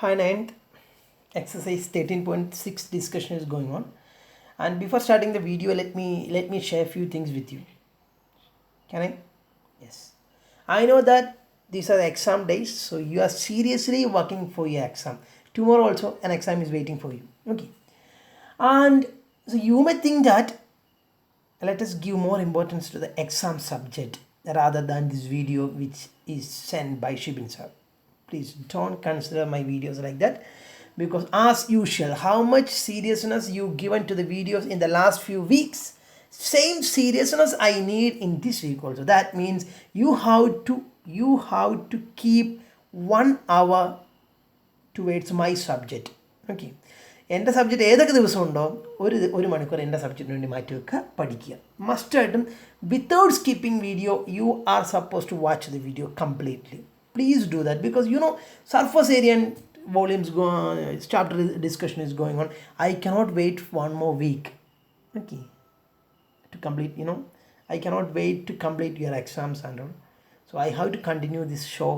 Hi, ninth exercise 13.6 discussion is going on, and before starting the video, let me share a few things with you. Can I? Yes. I know that these are the exam days, so you are seriously working for your exam. Tomorrow also an exam is waiting for you. Okay. And so you may think that let us give more importance to the exam subject rather than this video which is sent by Shibin sir. Please don't consider my videos like that, because as usual, how much seriousness you given to the videos in the last few weeks, same seriousness I need in this week also. That means you have to keep 1 hour towards my subject. Okay. എൻ്റെ subject ഏതൊക്കെ ദിവസമുണ്ടോ ഒരു മണിക്കൂർ എൻ്റെ സബ്ജക്റ്റിന് വേണ്ടി മാറ്റി വെക്കുക, പഠിക്കുക. മസ്റ്റായിട്ടും without skipping video you are suppose to watch the video completely. Please do that, because surface area and volumes chapter discussion is going on. I cannot wait 1 more week, okay, to complete. I cannot wait to complete your exams and all. So I have to continue this show.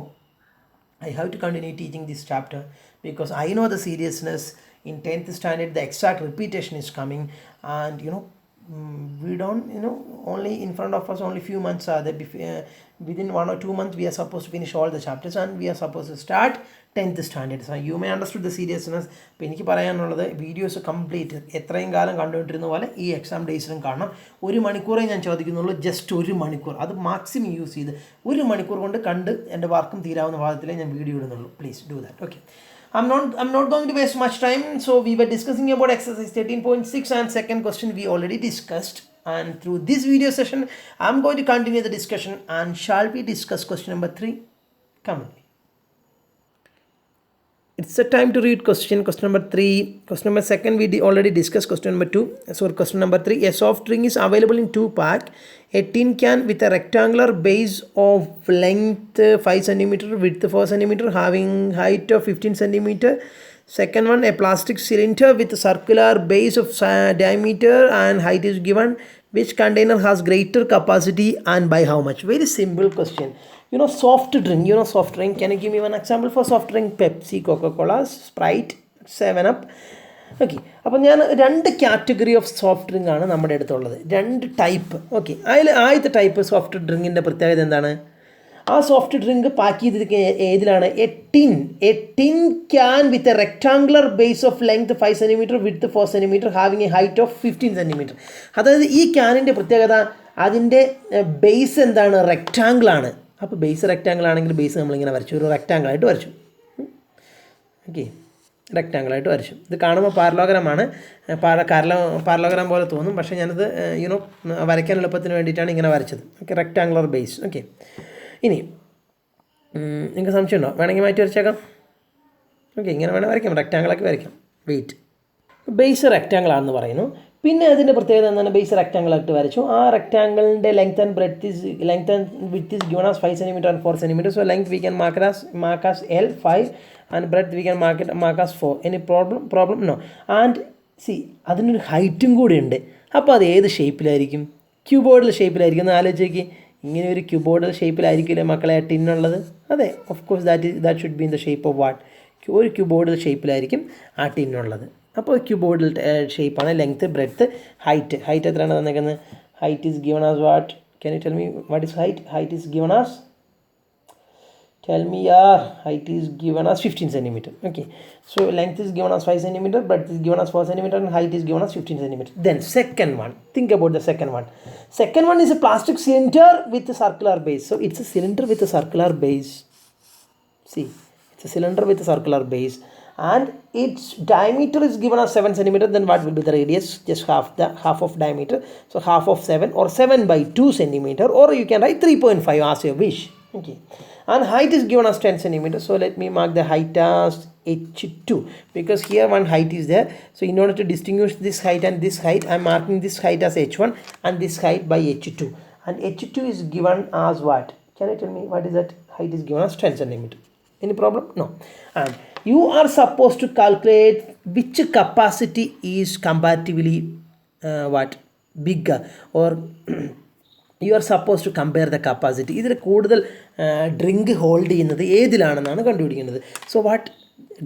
I have to continue teaching this chapter, because I know the seriousness. In 10th standard, the exact repetition is coming, and we don't, only in front of us only few months are there. Within 1 or 2 months we are supposed to finish all the chapters, and we are supposed to start 10th standard. So you may understood the seriousness. ഇപ്പോൾ എനിക്ക് പറയാനുള്ളത് videos complete എത്രയും കാലം കണ്ടുകൊണ്ടിരുന്ന പോലെ ഈ exam ഡേയ്സിലും കാണണം. 1 മണിക്കൂറേ ഞാൻ ചോദിക്കുന്നുള്ളൂ, ജസ്റ്റ് 1 മണിക്കൂർ, അത് മാക്സിമം യൂസ് ചെയ്ത് 1 മണിക്കൂർ കൊണ്ട് കണ്ട് എൻ്റെ വർക്കും തീരാവുന്ന ഭാഗത്തിലേ ഞാൻ വീഡിയോ ഇടുന്നുള്ളൂ. Please do that. Okay. I'm not going to waste much time. So we were discussing about exercise 13.6, and second question we already discussed. And through this video session, I'm going to continue the discussion. And shall we discuss question number 3? Come on. It's the time to read question number 3. Question number 2 we already discussed. Question number 2. So question number 3. A soft drink is available in 2-pack. A tin can with a rectangular base of length 5 cm, width 4 cm, having height of 15 cm. Second one, a plastic cylinder with a circular base of diameter and height is given. Which container has greater capacity and by how much? Very simple question. Soft drink. Soft drink. Can you give me one example for soft drink? Pepsi, Coca-Cola, Sprite, 7-Up. Okay. അപ്പം ഞാൻ 2 category of soft drink ആണ് നമ്മുടെ അടുത്തുള്ളത്, 2 type. Okay. അതിൽ ആദ്യത്തെ type soft ഡ്രിങ്കിൻ്റെ പ്രത്യേകത എന്താണ്? ആ സോഫ്റ്റ് ഡ്രിങ്ക് പാക്ക് ചെയ്തിരിക്കുന്ന ഏതിലാണ്? A tin can with a rectangular base of length 5 cm, width 4 cm, having a height of 15 cm. അതായത് ഈ ക്യാനിൻ്റെ പ്രത്യേകത, അതിൻ്റെ ബേസ് എന്താണ്? റെക്ടാങ്കിൾ ആണ്. അപ്പോൾ ബേസ് റെക്ടാങ്കിൾ ആണെങ്കിൽ ബേസ് നമ്മളിങ്ങനെ വരച്ചു, ഒരു റെക്ടാങ്കിളായിട്ട് വരച്ചു. ഓക്കെ, റെക്ടാങ്കിളായിട്ട് വരച്ചു. ഇത് കാണുമ്പോൾ പാരലോഗ്രാമാണ്, പാരലോഗ്രാം പോലെ തോന്നും, പക്ഷേ ഞാനത് വരയ്ക്കാൻ എളുപ്പത്തിന് വേണ്ടിയിട്ടാണ് ഇങ്ങനെ വരച്ചത്. Okay, rectangular base. ഓക്കെ. ഇനി നിങ്ങൾക്ക് സംശയമുണ്ടോ? വേണമെങ്കിൽ മാറ്റി വരച്ചേക്കാം. ഓക്കെ, ഇങ്ങനെ വേണേൽ വരയ്ക്കാം, റെക്ടാങ്കിളാക്കി വരയ്ക്കാം. വെയിറ്റ്, ബേസ് റെക്ടാങ്കിളാണെന്ന് പറയുന്നു. പിന്നെ അതിൻ്റെ പ്രത്യേകത എന്താണ്? ബേസ് റെക്ടാങ്കിളായിട്ട് വരച്ചു. ആ റെക്ടാങ്കിളിൻ്റെ length and width is given as 5 cm and 4 cm. So length we can mark as L 5 and breadth we can mark as 4. Any problem? No. And see, അതിനൊരു ഹൈറ്റും കൂടി ഉണ്ട്. അപ്പോൾ അത് ഏത് ഷേപ്പിലായിരിക്കും? ക്യൂബോർഡിൽ ഷേപ്പിലായിരിക്കും. ഒന്ന് ആലോചിച്ച്, ഇങ്ങനെ ഒരു ക്യൂബോർഡിൽ ഷേപ്പിലായിരിക്കില്ലേ മക്കളെ ടിന്നുള്ളത്? അതെ, of course that should be in the shape of what? ഒരു ക്യൂബോർഡിൽ ഷേപ്പിലായിരിക്കും ആ ടിന്നുള്ളത്. അപ്പോൾ ക്യൂബോർഡിൽ ഷേപ്പാണ്. ലെങ്ത്ത്, ബ്രെഡ്ത്ത്, ഹൈറ്റ് എത്രയാണ് തന്നേക്കുന്നത്? Height is given as what? Can you tell me what is height? Height is given as, tell me, height is given as 15 cm. Okay, so length is given as 5 cm, breadth is given as 4 cm, and height is given as 15 cm. Then second one, think about the second one. Second one is a plastic cylinder with a circular base. So it's a cylinder with a circular base. See, it's a cylinder with a circular base, and its diameter is given as 7 cm. Then what will be the radius? Just half of diameter, so half of 7, or 7 by 2 cm, or you can write 3.5 as your wish. Okay, and height is given as 10 cm. So let me mark the height as H2, because here one height is there. So in order to distinguish this height and this height, I am marking this height as H1 and this height by H2. And H2 is given as what? Can you tell me what is that? Height is given as 10 cm. Any problem? No. And you are supposed to calculate which capacity is comparatively bigger, or you are supposed to compare the capacity. ഇതിൽ കൂടുതൽ drink hold ചെയ്യുന്നത് ഏതിലാണെന്നാണ് കണ്ടുപിടിക്കേണ്ടത്. So what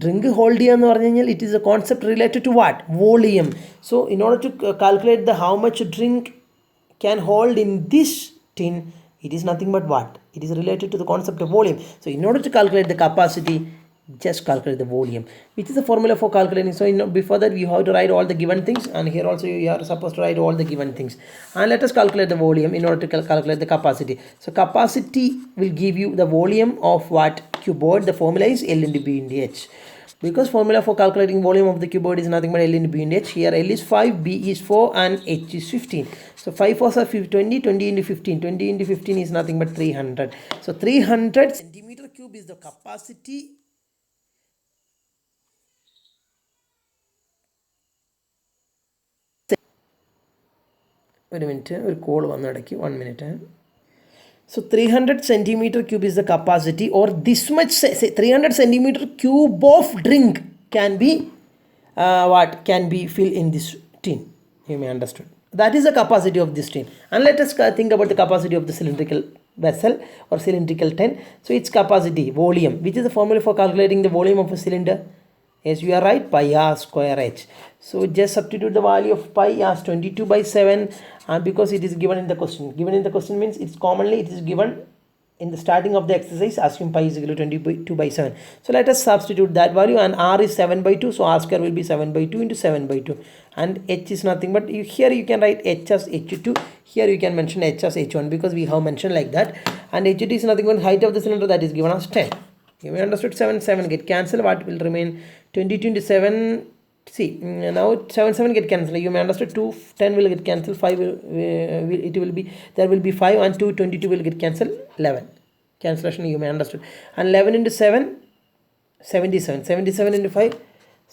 Drink hold എന്ന് പറഞ്ഞു കഴിഞ്ഞാൽ it is a concept related to what? Volume. So in order to calculate the how much drink can hold in this tin, it is nothing but what? It is related to the concept of volume. So in order to calculate the capacity, just calculate the volume, which is the formula for calculating. So before that we have to write all the given things, and here also you are supposed to write all the given things, and let us calculate the volume in order to calculate the capacity. So capacity will give you the volume of what? Cuboid. The formula is L into B into H, because formula for calculating volume of the cuboid is nothing but L into B into H. Here L is 5, B is 4, and H is 15. So 5 4s are 20, 20 into 15. 20 into 15 is nothing but 300. So 300 centimeter cube is the capacity. ഒരു minute, ഒരു call വന്നു ഇടയ്ക്ക്, 1 minute. So 300 centimeter cube is the capacity, or this much 300 centimeter cube of drink can be what? Can be filled in this tin. You may understood. That is the capacity of this tin. And let us think about the capacity of the cylindrical vessel or cylindrical tin. So its capacity, volume, which is the formula for calculating the volume of a cylinder? Yes, you are right, pi r square h. So just substitute the value of pi as 22 by 7, because it is given in the question. Given in the question means it's commonly it is given in the starting of the exercise. Assume pi is equal to 22 by 7. So let us substitute that value, and r is 7 by 2, so r square will be 7 by 2 into 7 by 2, and h is nothing but here you can write h as h2, here you can mention h as h1, because we have mentioned like that, and h2 is nothing but height of the cylinder, that is given as 10. You may understood. 7 get cancelled. What will remain? 22 into 7. See, now 7 get cancelled. You may understood. 2 10 will get cancelled. 5 it will be, there will be 5, and 2 22 will get cancelled. 11 cancellation. You may understood. And 11 into 7, 77. 77 into 5,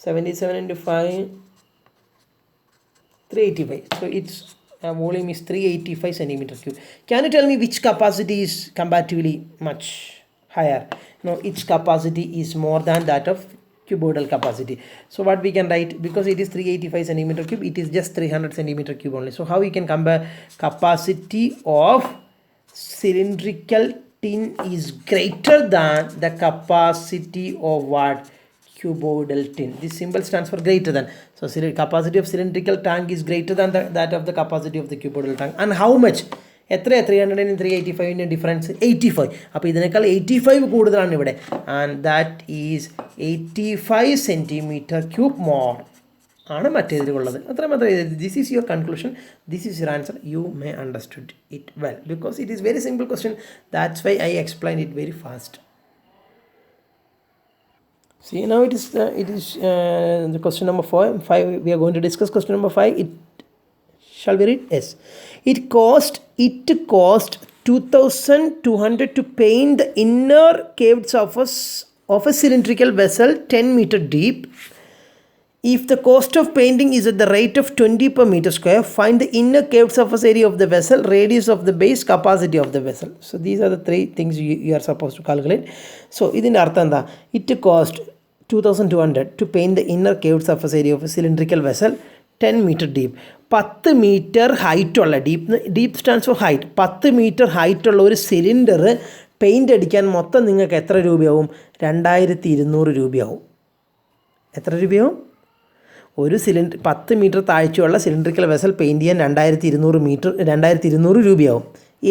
77 into 5, 385. So its volume is 385 centimeter cube. Can you tell me which capacity is comparatively much higher? No, its capacity is more than that of cuboidal capacity. So what we can write, because it is 385 centimeter cube, it is just 300 centimeter cube only. So how we can compare? Capacity of cylindrical tin is greater than the capacity of what? Cuboidal tin. This symbol stands for greater than. So capacity of cylindrical tank is greater than that of the capacity of the cuboidal tank. And how much? എത്രയാണ് 300 385 difference? 85. അപ്പോൾ ഇതിനേക്കാൾ 85 കൂടുതലാണ് ഇവിടെ, and that is 85 centimetre cube more ആണ് മറ്റേതിലുള്ളത്. അത്ര മാത്രമേ. This is your conclusion, this is your answer. U may understood it well, because it is very simple question. That's why I explain it very fast. See, now it is the question number 5. We are going to discuss question number 5. Shall we read? Yes. It cost 2,200 to paint the inner caved surface of a cylindrical vessel 10 meter deep. If the cost of painting is at the rate of 20 per meter square, find the inner caved surface area of the vessel, radius of the base, capacity of the vessel. So these are the 3 things you are supposed to calculate. So ഇതിൻ്റെ അർത്ഥം എന്താ? It cost 2,200 to paint the inner caved surface area of a cylindrical vessel 10 meter deep. 10 metre ഹൈറ്റുള്ള, deep stands for height, 10 metre ഹൈറ്റുള്ള ഒരു cylinder paint അടിക്കാൻ മൊത്തം നിങ്ങൾക്ക് എത്ര രൂപയാവും? 2200 രൂപയാവും. എത്ര രൂപയാവും? ഒരു 10 മീറ്റർ താഴ്ചയുള്ള സിലിണ്ടറിക്കൽ വെസൽ പെയിൻറ്റ് ചെയ്യാൻ 2200 രൂപയാവും.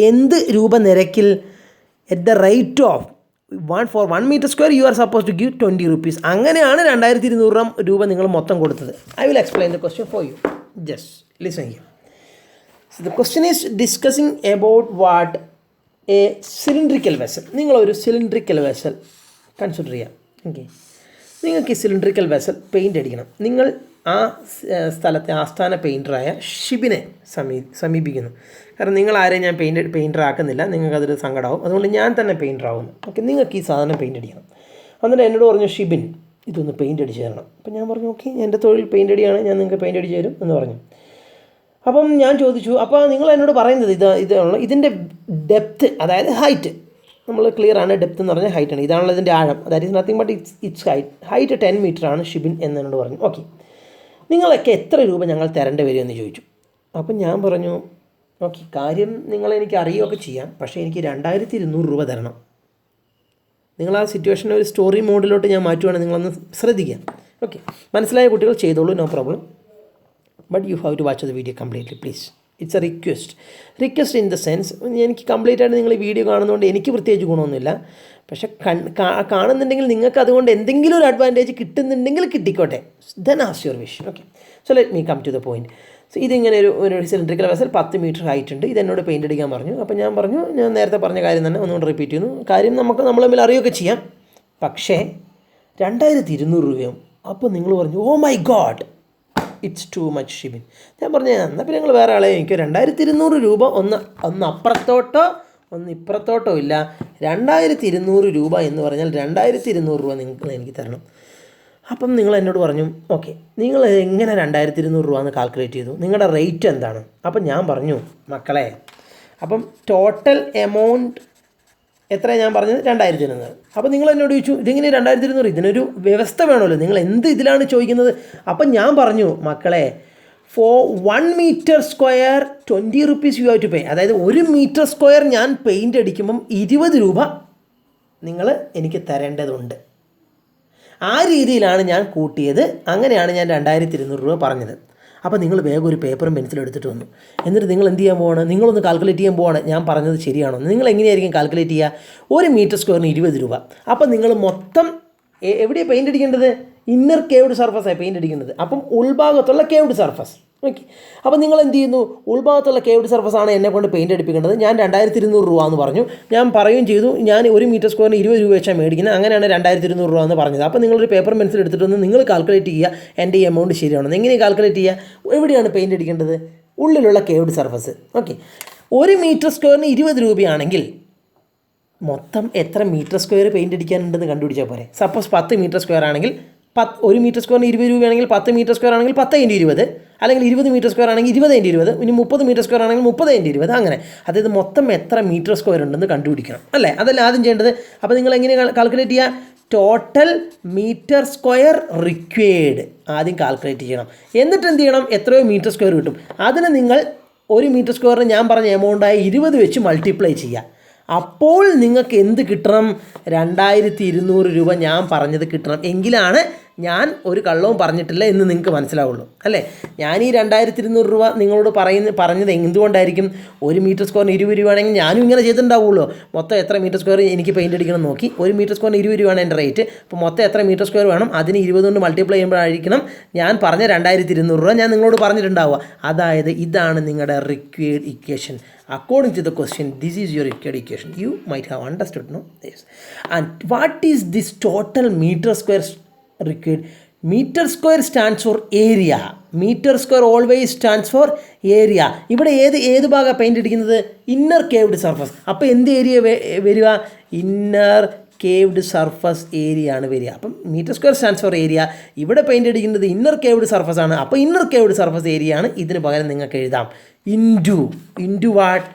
എന്ത് രൂപ നിരക്കിൽ? At the rate of for 1 meter square you are supposed to give 20 rupees. അങ്ങനെയാണ് 2200 രൂപ നിങ്ങൾ മൊത്തം കൊടുത്തത്. I will explain the question for you. Just listen here. So the question is discussing about what? A cylindrical vessel. നിങ്ങളൊരു cylindrical vessel consider ചെയ്യാം. Okay, നിങ്ങൾക്ക് ഈ cylindrical vessel paint അടിക്കണം. നിങ്ങൾ ആ സ്ഥലത്തെ ആസ്ഥാന പെയിൻറ്ററായ ഷിബിനെ സമീപിക്കുന്നു. കാരണം നിങ്ങൾ ആരെയും ഞാൻ പെയിൻറ്റർ ആക്കുന്നില്ല, നിങ്ങൾക്കതൊരു സങ്കടമാവും, അതുകൊണ്ട് ഞാൻ തന്നെ പെയിൻറ്റർ ആവുന്നു. ഓക്കെ, നിങ്ങൾക്ക് ഈ സാധനം പെയിൻ്റ് അടിക്കണം. എന്നിട്ട് എന്നോട് പറഞ്ഞു, ഷിബിൻ ഇതൊന്ന് പെയിൻ്റ് അടിച്ച് തരണം. അപ്പം ഞാൻ പറഞ്ഞു, ഓക്കെ, എൻ്റെ തൊഴിൽ പെയിൻ്റ് അടിയാണ്, ഞാൻ നിങ്ങൾക്ക് പെയിൻ്റ് അടിച്ച് തരും എന്ന് പറഞ്ഞു. അപ്പം ഞാൻ ചോദിച്ചു, അപ്പോൾ നിങ്ങൾ എന്നോട് പറയുന്നത് ഇതിൻ്റെ ഡെപ്ത്ത്, അതായത് ഹൈറ്റ്, നമ്മൾ ക്ലിയർ ആണ്, ഡെപ്ത്ത് എന്ന് പറഞ്ഞാൽ ഹൈറ്റ് ആണ്, ഇതാണല്ലോ ഇതിൻ്റെ ആഴം, that is nothing but it's height 10 metre ആണ് ഷിബിൻ എന്നോട് പറഞ്ഞു. ഓക്കെ, നിങ്ങളൊക്കെ എത്ര രൂപ ഞങ്ങൾ തരേണ്ടി വരുമെന്ന് ചോദിച്ചു. അപ്പം ഞാൻ പറഞ്ഞു, ഓക്കെ, കാര്യം നിങ്ങളെനിക്ക് അറിയുകയൊക്കെ ചെയ്യാം, പക്ഷേ എനിക്ക് 2200 രൂപ തരണം. നിങ്ങൾ ആ സിറ്റുവേഷൻ ഒരു സ്റ്റോറി മോഡിലോട്ട് ഞാൻ മാറ്റുവാണെങ്കിൽ നിങ്ങളൊന്ന് ശ്രദ്ധിക്കുക. ഓക്കെ, മനസ്സിലായ കുട്ടികൾ ചെയ്തോളൂ, no problem. But you have to watch the video completely please. It's a request in the sense, എനിക്ക് കംപ്ലീറ്റ് ആയിട്ട് നിങ്ങൾ ഈ വീഡിയോ കാണുന്നതുകൊണ്ട് എനിക്ക് പ്രത്യേകിച്ച് ഗുണമൊന്നുമില്ല. പക്ഷേ കാണുന്നുണ്ടെങ്കിൽ നിങ്ങൾക്ക് അതുകൊണ്ട് എന്തെങ്കിലും ഒരു അഡ്വാൻറ്റേജ് കിട്ടുന്നുണ്ടെങ്കിൽ കിട്ടിക്കോട്ടെ. Then as your wish. Okay, so let me come to the point. So ഇതിങ്ങനെ ഒരു സിലിണ്ടറിക്കൽ വെസൽ 10 മീറ്റർ ഹൈറ്റ് ഉണ്ട്. ഇതെന്നോട് പെയിൻ്റ് അടിക്കാൻ പറഞ്ഞു. അപ്പോൾ ഞാൻ പറഞ്ഞു, ഞാൻ നേരത്തെ പറഞ്ഞ കാര്യം തന്നെ ഒന്നുകൊണ്ട് റിപ്പീറ്റ് ചെയ്യുന്നു. കാര്യം നമ്മൾ തമ്മിൽ അറിയുകയൊക്കെ ചെയ്യാം. പക്ഷേ 2200 രൂപയും. അപ്പോൾ നിങ്ങൾ പറഞ്ഞു, oh my god, it's too much Shibin. ഞാൻ പറഞ്ഞു, എന്നാൽ പിന്നെ നിങ്ങൾ വേറെ ആളെ, എനിക്ക് 2200 രൂപ ഒന്ന് അപ്പുറത്തോട്ടോ ഒന്ന് ഇപ്പുറത്തോട്ടോ ഇല്ല. 2200 രൂപ എന്ന് പറഞ്ഞാൽ 2200 രൂപ നിങ്ങൾ എനിക്ക് തരണം. അപ്പം നിങ്ങൾ എന്നോട് പറഞ്ഞു, ഓക്കെ, നിങ്ങൾ എങ്ങനെ 2200 രൂപ എന്ന് കാൽക്കുലേറ്റ് ചെയ്തു, നിങ്ങളുടെ റേറ്റ് എന്താണ്? അപ്പം ഞാൻ പറഞ്ഞു, മക്കളെ, അപ്പം ടോട്ടൽ എമൗണ്ട് എത്രയാണ് ഞാൻ പറഞ്ഞത്? 2200. അപ്പോൾ നിങ്ങൾ എന്നോട് ചോദിച്ചു, ഇതിങ്ങനെ 2200, ഇതിനൊരു വ്യവസ്ഥ വേണമല്ലോ, നിങ്ങൾ എന്ത് ഇതിലാണ് ചോദിക്കുന്നത്? അപ്പം ഞാൻ പറഞ്ഞു, മക്കളെ, for 1 metre square 20 rupees you have to pay. അതായത് 1 മീറ്റർ സ്ക്വയർ ഞാൻ പെയിൻ്റ് അടിക്കുമ്പം 20 രൂപ നിങ്ങൾ എനിക്ക് തരേണ്ടതുണ്ട്. ആ രീതിയിലാണ് ഞാൻ കൂട്ടിയത്. അങ്ങനെയാണ് ഞാൻ 2200 രൂപ പറഞ്ഞത്. അപ്പോൾ നിങ്ങൾ വേഗം ഒരു പേപ്പറും പെൻസിലും എടുത്തിട്ട് വന്നു. എന്നിട്ട് നിങ്ങൾ എന്ത് ചെയ്യാൻ പോവാണ്? നിങ്ങളൊന്ന് കാൽക്കുലേറ്റ് ചെയ്യാൻ പോവാണ്, ഞാൻ പറഞ്ഞത് ശരിയാണോ? നിങ്ങൾ എങ്ങനെയായിരിക്കും കാൽക്കുലേറ്റ് ചെയ്യുക? 1 മീറ്റർ സ്ക്വയറിന് 20 രൂപ. അപ്പോൾ നിങ്ങൾ മൊത്തം എവിടെയാണ് പെയിൻ്റ് അടിക്കേണ്ടത്? ഇന്നർ കേവ്ഡ് സർഫസാണ് പെയിൻ്റ് അടിക്കേണ്ടത്. അപ്പം ഉൾഭാഗത്തുള്ള കേവ്ഡ് സർഫസ്. ഓക്കെ, അപ്പോൾ നിങ്ങൾ എന്ത് ചെയ്യുന്നു? ഉൾഭാഗത്തുള്ള കേവ്ഡ് സർഫസാണ് എന്നെ കൊണ്ട് പെയിൻ്റ് അടിപ്പിക്കേണ്ടത്. ഞാൻ 2200 രൂപ എന്ന് പറഞ്ഞു. ഞാൻ പറയുകയും ചെയ്തു, ഞാൻ 1 മീറ്റർ സ്ക്വയറിന് 20 രൂപ വെച്ചാൽ മേടിക്കുന്നത്. അങ്ങനെയാണ് 2200 രൂപ എന്ന് പറഞ്ഞത്. അപ്പോൾ നിങ്ങളൊരു പേപ്പർ പെൻസിൽ എടുത്തിട്ട് വന്ന് നിങ്ങൾ കാൽക്കുലേറ്റ് ചെയ്യുക, എൻ്റെ ഈ എമൗണ്ട് ശരിയാണോ? എങ്ങനെയാണ് കാൽക്കുലേറ്റ് ചെയ്യുക? എവിടെയാണ് പെയിൻ്റ് അടിക്കേണ്ടത്? ഉള്ളിലുള്ള കേവ്ഡ് സർഫസ്. ഓക്കെ, 1 മീറ്റർ സ്ക്വയറിന് 20 രൂപയാണെങ്കിൽ മൊത്തം എത്ര മീറ്റർ സ്ക്വയർ പെയിൻ്റ് അടിക്കാനുണ്ടെന്ന് കണ്ടുപിടിച്ചാൽ പോരെ. സപ്പോസ് 10 മീറ്റർ സ്ക്വയർ ആണെങ്കിൽ 1 മീറ്റർ സ്ക്വയറിന് 20 രൂപയാണെങ്കിൽ 10 മീറ്റർ സ്ക്വയർ ആണെങ്കിൽ 10 × 20, അല്ലെങ്കിൽ 20 മീറ്റർ സ്ക്വയർ ആണെങ്കിൽ 20 × 20, ഇനി 30 മീറ്റർ സ്ക്വയർ ആണെങ്കിൽ 30 × 20, അങ്ങനെ. അതായത് മൊത്തം എത്ര മീറ്റർ സ്ക്വയർ ഉണ്ടെന്ന് കണ്ടുപിടിക്കണം, അല്ലേ? അതല്ല ആദ്യം ചെയ്യേണ്ടത്. അപ്പോൾ നിങ്ങൾ എങ്ങനെ കാൽക്കുലേറ്റ് ചെയ്യുക? ടോട്ടൽ മീറ്റർ സ്ക്വയർ റിക്വയർഡ് ആദ്യം കാൽക്കുലേറ്റ് ചെയ്യണം. എന്നിട്ട് എന്ത് ചെയ്യണം? എത്രയോ മീറ്റർ സ്ക്വയർ കിട്ടും. അതിന് നിങ്ങൾ 1 മീറ്റർ സ്ക്വയറിന് ഞാൻ പറഞ്ഞ എമൗണ്ടായ 20 വെച്ച് മൾട്ടിപ്ലൈ ചെയ്യുക. അപ്പോൾ നിങ്ങൾക്ക് എന്ത് കിട്ടണം? 2200 രൂപ ഞാൻ പറഞ്ഞത് കിട്ടണം. എങ്കിലാണ് ഞാൻ ഒരു കള്ളവും പറഞ്ഞിട്ടില്ല എന്ന് നിങ്ങൾക്ക് മനസ്സിലാവുള്ളൂ, അല്ലേ? ഞാൻ ഈ 2200 രൂപ നിങ്ങളോട് പറഞ്ഞത് എന്തുകൊണ്ടായിരിക്കും? 1 മീറ്റർ സ്ക്വയറിന് 20 രൂപയാണെങ്കിൽ ഞാനും ഇങ്ങനെ ചെയ്തിട്ടുണ്ടാവുള്ളൂ. മൊത്തം എത്ര മീറ്റർ സ്ക്വയർ എനിക്ക് പെയിൻ്റ് അടിക്കണം നോക്കി. 1 മീറ്റർ സ്ക്വയറിന് 20 രൂപയാണ് എൻ്റെ റേറ്റ്. അപ്പോൾ മൊത്തം എത്ര മീറ്റർ സ്ക്വയർ വേണം? അതിന് 20 കൊണ്ട് മൾട്ടിപ്ലൈ ചെയ്യുമ്പോഴായിരിക്കണം ഞാൻ പറഞ്ഞ 2200 രൂപ ഞാൻ നിങ്ങളോട് പറഞ്ഞിട്ടുണ്ടാവുക. അതായത് ഇതാണ് നിങ്ങളുടെ required equation. According to the question, this is your required equation. You might have understood, no? Yes. And what is this total meter square required? Meter square stands for area. Meter square always stands for area. ഇവിടെ ഏത് ഭാഗം paint അടിക്കുന്നത്? Inner curved surface. അപ്പോൾ എന്ത് area വരിക? Inner curved surface area ആണ് വരിക. അപ്പം metre square stands for area. ഇവിടെ പെയിൻ്റ് അടിക്കുന്നത് ഇന്നർ കേവ്ഡ് സർഫസ് ആണ്. അപ്പോൾ ഇന്നർ കേവ്ഡ് സർഫസ് ഏരിയ ആണ്. ഇതിന് പകരം നിങ്ങൾക്ക് എഴുതാം ഇൻറ്റു വാട്ട്?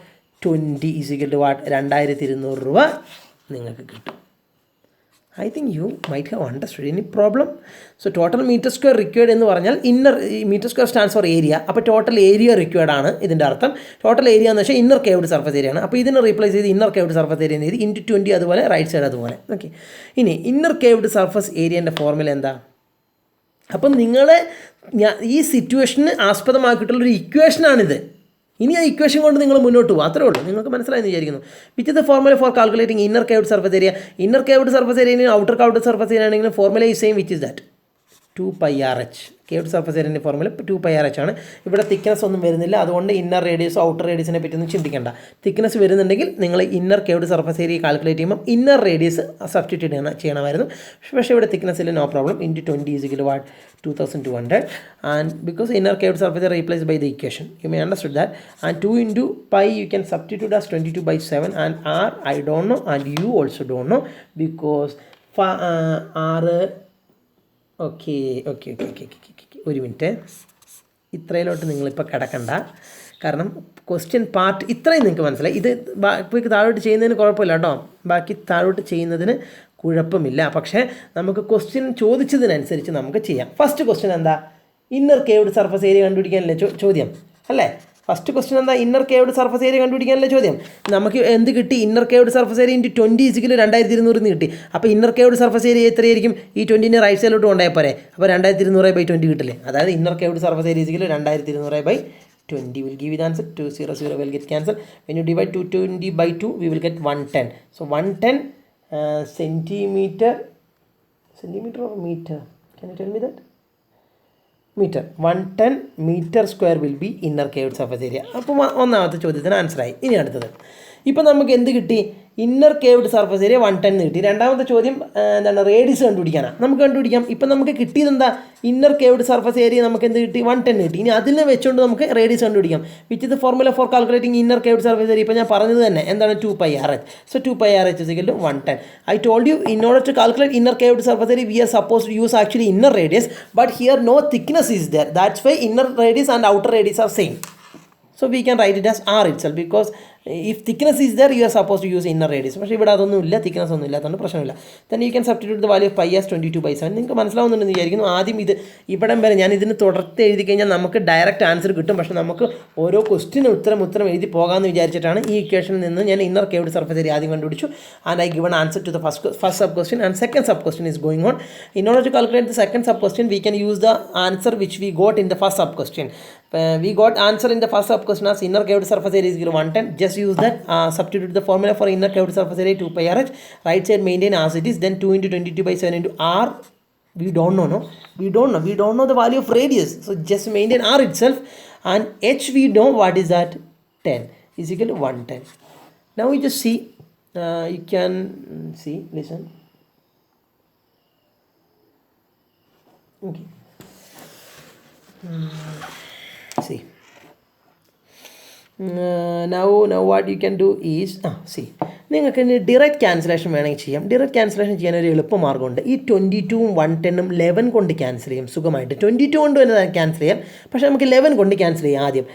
20 = വാട്ട്? 2200 രൂപ നിങ്ങൾക്ക് കിട്ടും. I think you might have understood. Any problem? So total meter square required എന്ന് പറഞ്ഞാൽ meter square stands for area. അപ്പോൾ ടോട്ടൽ ഏരിയ റിക്വയർഡ് ആണ് ഇതിൻ്റെ അർത്ഥം. ടോട്ടൽ ഏരിയ എന്ന് വെച്ചാൽ ഇന്നർ കേവ്ഡ് സർഫസ് ഏരിയ ആണ്. അപ്പോൾ ഇതിനെ റീപ്ലേസ് ചെയ്ത് ഇന്നർ കേവ്ഡ് സർഫസ് ഏരിയ ചെയ്ത് × 20 അതുപോലെ റൈറ്റ് സൈഡ് അതുപോലെ. ഓക്കെ, ഇനി ഇന്നർ കേവ്ഡ് സർഫസ് ഏരിയൻ്റെ ഫോർമുല എന്താ? അപ്പം ഈ സിറ്റുവേഷന് ആസ്പദമാക്കിയിട്ടുള്ളൊരു ഇക്വേഷനാണിത്. ഇനി ആ ഇക്വേഷൻ കൊണ്ട് നിങ്ങൾ മുന്നോട്ട് പോകും, അത്രേ ഉള്ളൂ. നിങ്ങൾക്ക് മനസ്സിലായെന്ന് വിചാരിക്കുന്നു. Which is the formula for calculating inner curved surface area? Inner curved surface area outer curved surface area ആണെങ്കിലും formula is same. Which is that? 2πRH. Curved surface ഏരിയൻ്റെ ഫോർമുല 2πRH ആണ്. ഇവിടെ തിക്നെസ് ഒന്നും വരുന്നില്ല, അതുകൊണ്ട് ഇന്നർ റേഡിയസോ ഔട്ടർ റേഡിയസിനെ പറ്റിയൊന്നും ചിന്തിക്കേണ്ട. Thickness വരുന്നുണ്ടെങ്കിൽ നിങ്ങൾ inner curved surface area calculate ചെയ്യുമ്പോൾ ഇന്നർ റേഡിയസ് സബ്സ്റ്റിറ്റ്യൂട്ട് ചെയ്യണമായിരുന്നു. പക്ഷേ ഇവിടെ തിക്നെസ് ഇല്ല, no problem. × 20 = what? 2200. And because inner caved surface are replaced by the equation, you may understood that. And 2 × pi you can substitute as 22/7, and r I don't know, and you also don't know, because r okay ഒരു minute, ഇത്രയിലോട്ട് നിങ്ങളിപ്പോൾ കിടക്കണ്ട. കാരണം question part ഇത്രയും നിങ്ങൾക്ക് മനസ്സിലായി. ഇത് ബാക്കി താഴോട്ട് ചെയ്യുന്നതിന് കുഴപ്പമില്ല കേട്ടോ, ബാക്കി താഴോട്ട് ചെയ്യുന്നതിന് കുഴപ്പമില്ല. പക്ഷേ നമുക്ക് ക്വസ്റ്റ്യൻ ചോദിച്ചതിനനുസരിച്ച് നമുക്ക് ചെയ്യാം. ഫസ്റ്റ് ക്വസ്റ്റ്യൻ എന്താ? ഇന്നർ കേവ്ഡ് സർഫസ് ഏരിയ കണ്ടുപിടിക്കാനല്ലേ ചോദ്യം, അല്ലേ? ഫസ്റ്റ് ക്വസ്റ്റ്യൻ എന്താ, ഇന്നർ കേവ്ഡ് സർഫസ് ഏരിയ കണ്ടുപിടിക്കാനുള്ള ചോദ്യം. നമുക്ക് എന്ത് കിട്ടി, inner curved surface area into 20 is equal 2200 കിട്ടി. അപ്പോൾ ഇന്നർ കേവ്ഡ് സർഫസ് ഏരിയ എത്രയായിരിക്കും, ഈ 20നെ റൈറ്റ് സൈഡിലോട്ട് കൊണ്ടുപോയാൽ പോരെ. അപ്പോൾ 2200/20 കിട്ടില്ലേ. അതായത് inner curved surface area is equal 2200/20 will give you the answer. 200 will get cancelled. When you divide 220/2 we will get 110. So 110 centimeter or meter, can you tell me that? Meter. 110 meter square will be inner caved surface area. അപ്പോൾ ഒന്നാമത്തെ ചോദ്യത്തിന് ആൻസറായി. ഇനി അടുത്തത്, ഇപ്പോൾ നമുക്ക് എന്ത് കിട്ടി, inner curved surface area 110 കിട്ടി. രണ്ടാമത്തെ ചോദ്യം എന്താണ്, റേഡിയസ് കണ്ടുപിടിക്കാനാണ്. നമുക്ക് കണ്ടുപിടിക്കാം. ഇപ്പം നമുക്ക് കിട്ടിയത് എന്താ, ഇന്നർ കേവ്ഡ് സർഫസ് ഏരിയ നമുക്ക് എന്ത് കിട്ടി, 110 കിട്ടി. ഇനി അതിൽ വെച്ചുകൊണ്ട് നമുക്ക് റേഡിയസ് കണ്ടുപിടിക്കാം. വിച്ച് ഇത് formula for calculating inner curved surface area. ഇപ്പോൾ ഞാൻ പറഞ്ഞത് തന്നെ എന്താണ്, 2πRh. So 2πRh is equal to 110. I told you in order to calculate inner caved surface area we are supposed to use actually inner radius, but here no thickness is there. That's why inner radius and outer radius are same. So we can write it as R itself, because if thickness is there you are supposed to use inner radius. പക്ഷേ ഇവിടെ അതൊന്നുമില്ല, thickness ഒന്നും ഇല്ലാത്തതുകൊണ്ട് പ്രശ്നമില്ല. then you can substitute the value of pi as 22/7. നിങ്ങൾക്ക് മനസ്സിലാവുന്നുണ്ടെന്ന് വിചാരിക്കുന്നു. ആദ്യം ഇത് ഇവിടം വരെ ഞാൻ ഇതിന് തുടർത്ത് എഴുതി കഴിഞ്ഞാൽ നമുക്ക് ഡയറക്റ്റ് ആൻസർ കിട്ടും. പക്ഷേ നമുക്ക് ഓരോ ക്വസ്റ്റിന് ഉത്തരം എഴുതി പോകാമെന്ന് വിചാരിച്ചിട്ടാണ് ഈ ഇക്വേഷനിൽ നിന്ന് ഞാൻ ഇന്നർ കേവ്ഡ് സർഫസ് ഏരിയ ആദ്യം കണ്ടുപിടിച്ചു. And I given answer to the first sub question and second sub question is going on. In order to calculate the second sub question we can use the answer which we got in the first sub question. We got answer in the first sub question as inner caved surface area is equal to 110. Just use that, substitute the formula for inner caved surface area 2πRh. Right side maintain as it is. Then 2 into 22/7 into R. We don't know, no? We don't know the value of radius. So just maintain R itself. And H we know what is that, 10 is equal to 110. Now we just see. You can see. Listen. Okay. See. Now what you can do is, see, നിങ്ങൾക്ക് direct cancellation വേണമെങ്കിൽ ചെയ്യാം. Direct cancellation ചെയ്യാൻ ഒരു എളുപ്പമാർഗ്ഗമുണ്ട്. ഈ 22ഉം 110ഉം 11 കൊണ്ട് cancel ചെയ്യും സുഖമായിട്ട്. 22 കൊണ്ട് തന്നെ ക്യാൻസൽ ചെയ്യാം, പക്ഷേ നമുക്ക് 11 കൊണ്ട് ക്യാൻസൽ ചെയ്യാം ആദ്യം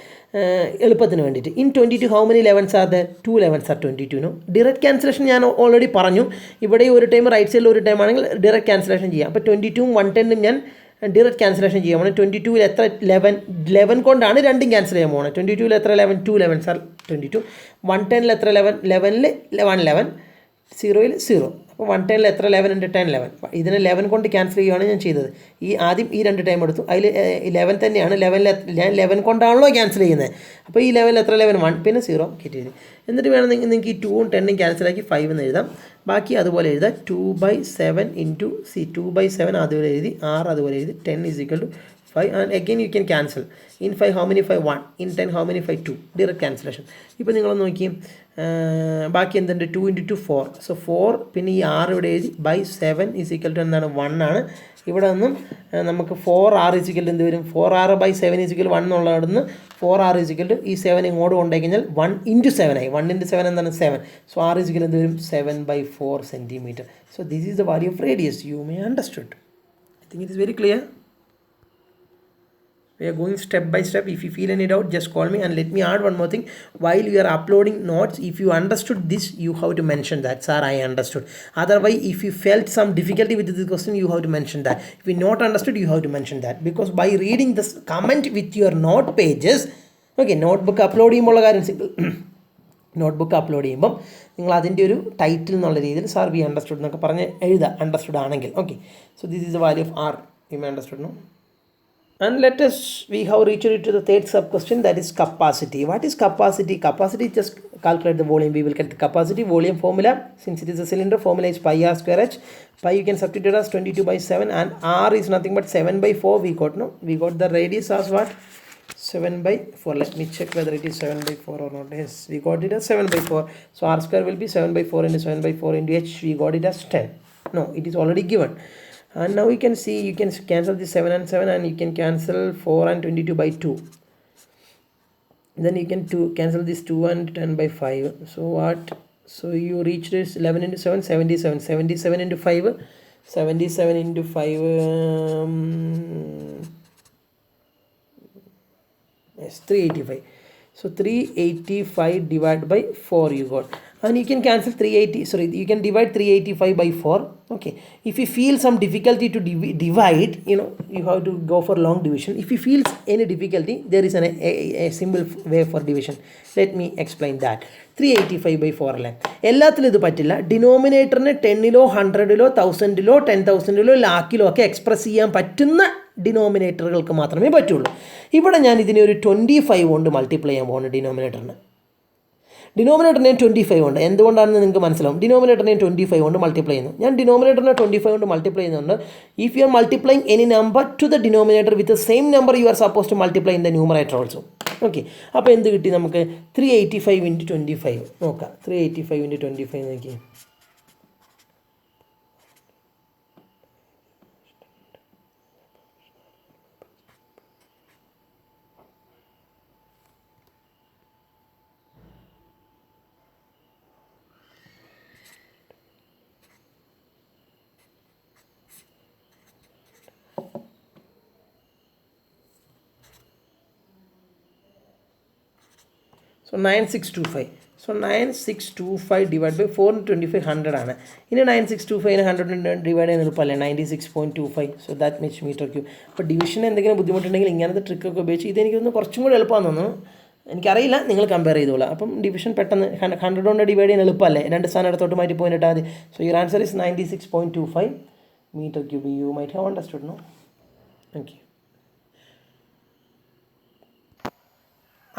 എളുപ്പത്തിന് വേണ്ടിയിട്ട്. In 22 how many 11s are there, 2 11s ആർ 22. നോ, ഡിറക്റ്റ് ക്യാൻസലേഷൻ ഞാൻ ഓൾറെഡി പറഞ്ഞു. ഇവിടെ ഒരു ടൈം റൈറ്റ് സൈഡിൽ ഒരു ടൈം ആണെങ്കിൽ ഡിറക്റ്റ് ക്യാൻസലേഷൻ ചെയ്യാം. അപ്പോൾ 22ഉം 110ഉം ഞാൻ ഡിറക്റ്റ് ക്യാൻസലേഷൻ ചെയ്യാൻ പോകുന്നത്. 22ൽ എത്ര 11 കൊണ്ടാണ് രണ്ടും ക്യാൻസൽ ചെയ്യാൻ പോകുന്നത്. 22ൽ എത്ര 11, 2 11s ആർ 22. 110ൽ എത്ര 11, 11ൽ 1 11, 0ൽ 0. അപ്പോൾ 110ൽ എത്ര 11 ഉണ്ട്, 10 11. ഇതിനെ 11 കൊണ്ട് ക്യാൻസൽ ചെയ്യുകയാണ് ഞാൻ ചെയ്തത്. ആദ്യം ഈ രണ്ട് ടൈം എടുത്തു, അതിൽ 11 തന്നെയാണ്. 11ൽ ഞാൻ 11 കൊണ്ടാണല്ലോ ക്യാൻസൽ ചെയ്യുന്നത്. അപ്പോൾ ഈ 11ൽ എത്ര 11, 1 പിന്നെ 0 കിട്ടിയത്. എന്നിട്ട് വേണം നിങ്ങൾക്ക് ഈ 2ഉം 10ഉം ക്യാൻസലാക്കി 5 എന്ന് എഴുതാം. ബാക്കി അതുപോലെ എഴുതാം. 2/7 ഇൻറ്റു 2/7 അതുപോലെ എഴുതി, 6 അതുപോലെ എഴുതി, 10 is equal to 5. And again you can cancel. In 5 how many 5, 1. In 10 how many 5, 2. Direct cancellation. ഇപ്പോൾ നിങ്ങളൊന്ന് നോക്കി, ബാക്കി എന്തുണ്ട്, 2 into 2 4. സോ 4 പിന്നെ ഈ 6 ഇവിടെ എഴുതി by7 is equal to എന്താണ്, 1 ആണ്. ഇവിടെ നിന്നും നമുക്ക് 4r is equal to എന്ത് വരും, 4r/7 is equal to 1 എന്നുള്ളവിടെ നിന്ന് 4r is equal to ഈ 7 ഇങ്ങോട്ട് കൊണ്ടുപോയി കഴിഞ്ഞാൽ 1 into 7 ആയി. 1 into 7 എന്താണ്, 7. So r is equal to എന്ത് വരും, 7/4 centimeter. So this is the value of radius. You may understood. I think it is very clear. We are going step by step. If you feel any doubt, just call me. And let me add one more thing. While you are uploading notes, if you understood this, you have to mention that, sir, I understood. Otherwise, if you felt some difficulty with this question, you have to mention that. If you not understood, you have to mention that. Because by reading this comment with your note pages, okay, notebook upload ചെയ്യുമ്പോൾ കാര്യം simple. Notebook upload ചെയ്യുമ്പം നിങ്ങൾ അതിൻ്റെ ഒരു title എന്നുള്ള രീതിയിൽ sir we understood എന്നൊക്കെ പറഞ്ഞ് എഴുതുക, അണ്ടർസ്റ്റുഡ് ആണെങ്കിൽ. Okay, so this is the value of R. You may understood, no? And let us, we have reached to the third sub question, that is capacity. What is capacity? Capacity, just calculate the volume. We will get the capacity volume formula. Since it is a cylinder, formula is pi r square h. Pi you can substitute as 22/7, and r is nothing but 7/4. We got, no? We got the radius as what? 7/4. Let me check whether it is 7/4 or not. Yes, we got it as 7/4. So r square will be 7/4 into 7/4 into h. We got it as 10. No, it is already given. And now you can see, you can cancel this 7 and 7, and you can cancel 4 and 22/2. Then you can cancel this 2 and 10/5. So what? So you reach this 11 into 7, 77. 77 into 5, 77 into 5, yes, 385. So 385 divided by 4 you got. And you can cancel 380, sorry, you can divide 385 by 4. Okay, if you feel some difficulty to divide, you have to go for long division. If you feel any difficulty, there is a simple way for division. Let me explain that. 385 by 4 അല്ലേ, എല്ലാത്തിലും ഇത് പറ്റില്ല. ഡിനോമിനേറ്ററിന് 10-ലോ 100-ലോ 1000-ലോ 10,000-ലോ ലാക്കിലോ ഒക്കെ express ചെയ്യാൻ പറ്റുന്ന ഡിനോമിനേറ്ററുകൾക്ക് മാത്രമേ പറ്റുള്ളൂ. ഇവിടെ ഞാൻ ഇതിനെ ഒരു 25 കൊണ്ട് മൾട്ടിപ്ലൈ ചെയ്യാൻ പോകുന്നു. ഡിനോമിനേറ്ററിനെ 25 ഉണ്ട്. എന്തുകൊണ്ടാണെന്ന് നിങ്ങൾക്ക് മനസ്സിലാവും. ഡിനോമിനേറ്ററിനെ 25 കൊണ്ട് മൾട്ടിപ്ലൈ ചെയ്യുന്നു. ഞാൻ ഡിനോമിനേറ്ററിനെ 25 കൊണ്ട് മൾട്ടിപ്ലൈ ചെയ്യുന്നുണ്ട്. If you are multiplying any number to the denominator with the same number you are suppose to multiply in the numerator also. Okay, അപ്പോൾ എന്ത് കിട്ടി നമുക്ക്? 385 ഇൻറ്റു 25 നോക്കാം. 385 ഇൻറ്റു 25 നോക്കി. So 9625. So 9625 divided by 425 100 ആണ്. ഇനി 9625 100 ഡിവൈഡ് ചെയ്യാൻ എളുപ്പമല്ലേ? 96.25. So that means meter cube. അപ്പോൾ ഡിവിഷന് എന്തെങ്കിലും ബുദ്ധിമുട്ടുണ്ടെങ്കിൽ ഇങ്ങനത്തെ ട്രിക്കൊക്കെ ഉപയോഗിച്ച് ഇതെനിക്കൊന്ന് കുറച്ചും കൂടി എളുപ്പമാണെന്ന് തോന്നുന്നു. എനിക്കറിയില്ല, നിങ്ങൾ കമ്പയർ ചെയ്തോളാം. അപ്പം ഡിവിഷൻ പെട്ടെന്ന് 100 കൊണ്ട് ഡിവൈഡ് ചെയ്യാൻ എളുപ്പമല്ലേ? രണ്ട് സ്ഥാനം ഇടത്തോട്ട് മാറ്റി പോയിട്ടാൽ മതി. So your answer is 96.25 meter cube. You might have understood, no? Thank you.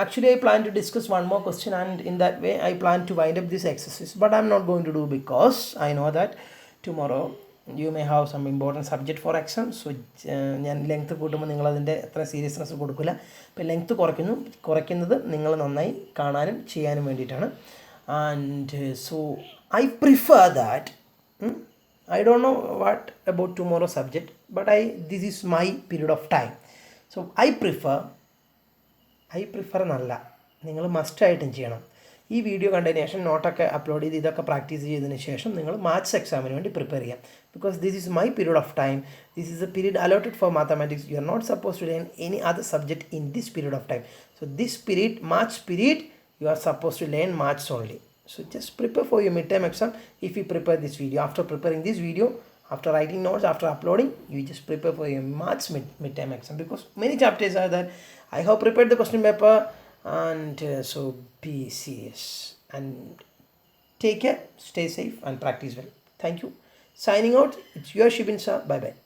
Actually, I plan to discuss one more question, and in that way I plan to wind up this exercise, but I'm not going to do because I know that tomorrow you may have some important subject for exam. So ഞാൻ length കൂട്ടുമ്പോൾ നിങ്ങളതിൻ്റെ അത്ര seriousness കൊടുക്കില്ല. അപ്പോൾ length കുറയ്ക്കുന്നത് നിങ്ങൾ നന്നായി കാണാനും ചെയ്യാനും വേണ്ടിയിട്ടാണ്. And so I prefer that. I don't know what about tomorrow's subject, but this is my period of time. So I prefer എന്നല്ല, നിങ്ങൾ മസ്റ്റായിട്ടും ചെയ്യണം. ഈ വീഡിയോ കണ്ടതിന് ശേഷം നോട്ടൊക്കെ അപ്ലോഡ് ചെയ്ത് ഇതൊക്കെ പ്രാക്ടീസ് ചെയ്തതിന് ശേഷം നിങ്ങൾ മാത്സ് എക്സാമിന് വേണ്ടി പ്രിപ്പയർ ചെയ്യാം. Because this is my period of time. This is a period allotted for mathematics. You are not suppose to learn any other subject in this period of time. So this period, March period, you are supposed to learn maths only. So just prepare for your midterm exam. If you prepare this video, after preparing this video, after writing notes, after uploading, you just prepare for your maths midterm exam, because many chapters are there. I have prepared the question paper, and so be serious and take care, stay safe and practice well. Thank you. Signing out, it's your Shibin sir. Bye bye.